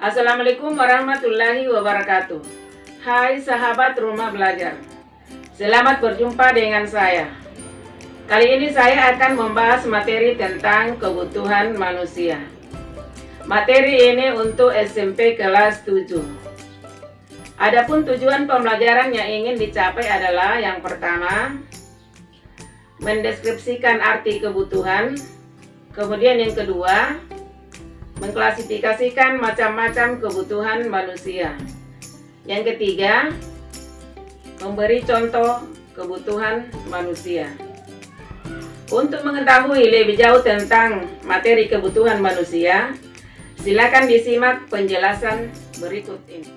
Assalamualaikum warahmatullahi wabarakatuh. Hai sahabat rumah belajar, selamat berjumpa dengan saya. Kali ini saya akan membahas materi tentang kebutuhan manusia. Materi ini untuk SMP kelas 7. Adapun tujuan pembelajaran yang ingin dicapai adalah yang pertama, mendeskripsikan arti kebutuhan. Kemudian yang kedua, mengklasifikasikan macam-macam kebutuhan manusia. Yang ketiga, memberi contoh kebutuhan manusia. Untuk mengetahui lebih jauh tentang materi kebutuhan manusia, silakan disimak penjelasan berikut ini.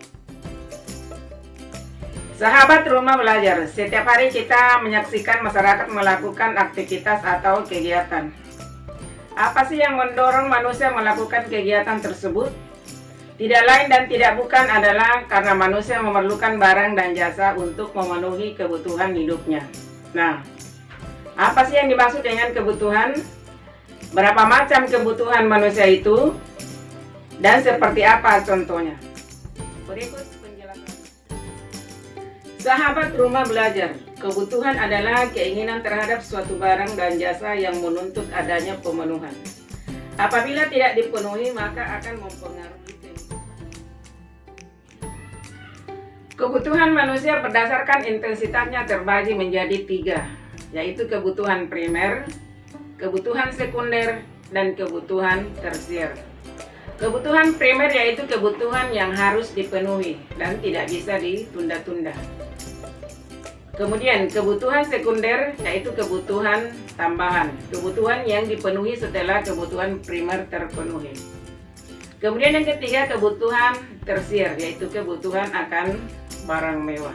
Sahabat rumah belajar, setiap hari kita menyaksikan masyarakat melakukan aktivitas atau kegiatan. Apa sih yang mendorong manusia melakukan kegiatan tersebut? Tidak lain dan tidak bukan adalah karena manusia memerlukan barang dan jasa untuk memenuhi kebutuhan hidupnya. Nah, apa sih yang dimaksud dengan kebutuhan? Berapa macam kebutuhan manusia itu? Dan seperti apa contohnya? Berikut penjelasan. Sahabat rumah belajar, kebutuhan adalah keinginan terhadap suatu barang dan jasa yang menuntut adanya pemenuhan. Apabila tidak dipenuhi, maka akan mempengaruhi kehidupan. Kebutuhan manusia berdasarkan intensitasnya terbagi menjadi 3, yaitu kebutuhan primer, kebutuhan sekunder, dan kebutuhan tersier. Kebutuhan primer yaitu kebutuhan yang harus dipenuhi dan tidak bisa ditunda-tunda. Kemudian kebutuhan sekunder yaitu kebutuhan tambahan, kebutuhan yang dipenuhi setelah kebutuhan primer terpenuhi. Kemudian yang ketiga, kebutuhan tersier yaitu kebutuhan akan barang mewah.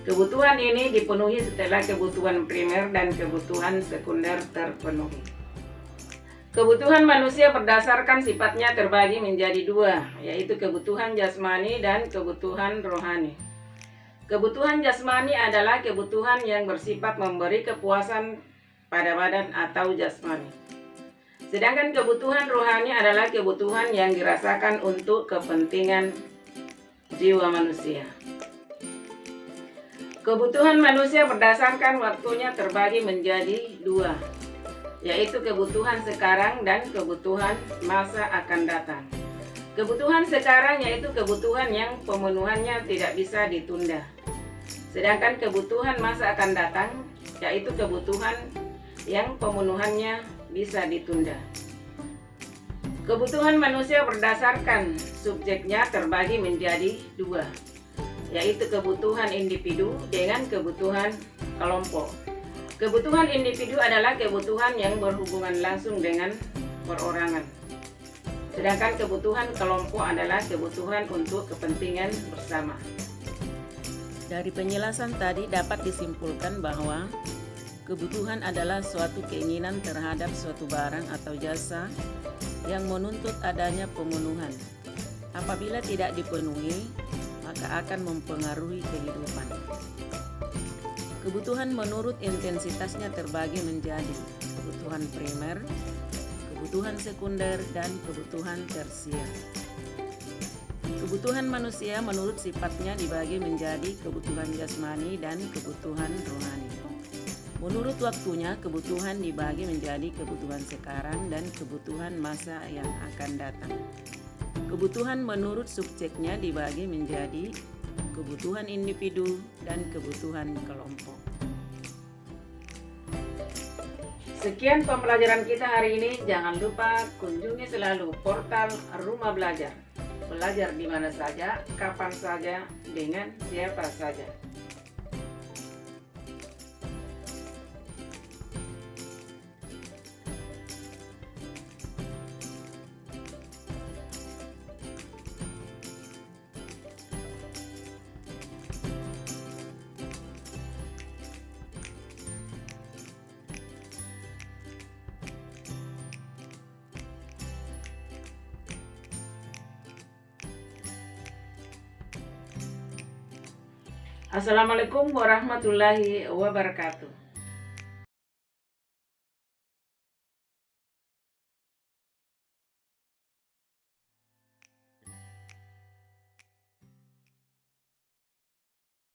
Kebutuhan ini dipenuhi setelah kebutuhan primer dan kebutuhan sekunder terpenuhi. Kebutuhan manusia berdasarkan sifatnya terbagi menjadi 2, yaitu kebutuhan jasmani dan kebutuhan rohani. Kebutuhan jasmani adalah kebutuhan yang bersifat memberi kepuasan pada badan atau jasmani. Sedangkan kebutuhan rohani adalah kebutuhan yang dirasakan untuk kepentingan jiwa manusia. Kebutuhan manusia berdasarkan waktunya terbagi menjadi 2, yaitu kebutuhan sekarang dan kebutuhan masa akan datang. Kebutuhan sekarang yaitu kebutuhan yang pemenuhannya tidak bisa ditunda. Sedangkan kebutuhan masa akan datang yaitu kebutuhan yang pemenuhannya bisa ditunda. Kebutuhan manusia berdasarkan subjeknya terbagi menjadi 2, yaitu kebutuhan individu dengan kebutuhan kelompok. Kebutuhan individu adalah kebutuhan yang berhubungan langsung dengan perorangan. Sedangkan kebutuhan kelompok adalah kebutuhan untuk kepentingan bersama. Dari penjelasan tadi dapat disimpulkan bahwa kebutuhan adalah suatu keinginan terhadap suatu barang atau jasa yang menuntut adanya pemenuhan. Apabila tidak dipenuhi, maka akan mempengaruhi kehidupan. Kebutuhan menurut intensitasnya terbagi menjadi kebutuhan primer, kebutuhan sekunder, dan kebutuhan tersier. Kebutuhan manusia menurut sifatnya dibagi menjadi kebutuhan jasmani dan kebutuhan rohani. Menurut waktunya, kebutuhan dibagi menjadi kebutuhan sekarang dan kebutuhan masa yang akan datang. Kebutuhan menurut subjeknya dibagi menjadi kebutuhan individu dan kebutuhan kelompok. Sekian pembelajaran kita hari ini. Jangan lupa kunjungi selalu portal Rumah Belajar. Belajar di mana saja, kapan saja, dengan siapa saja. Assalamualaikum warahmatullahi wabarakatuh.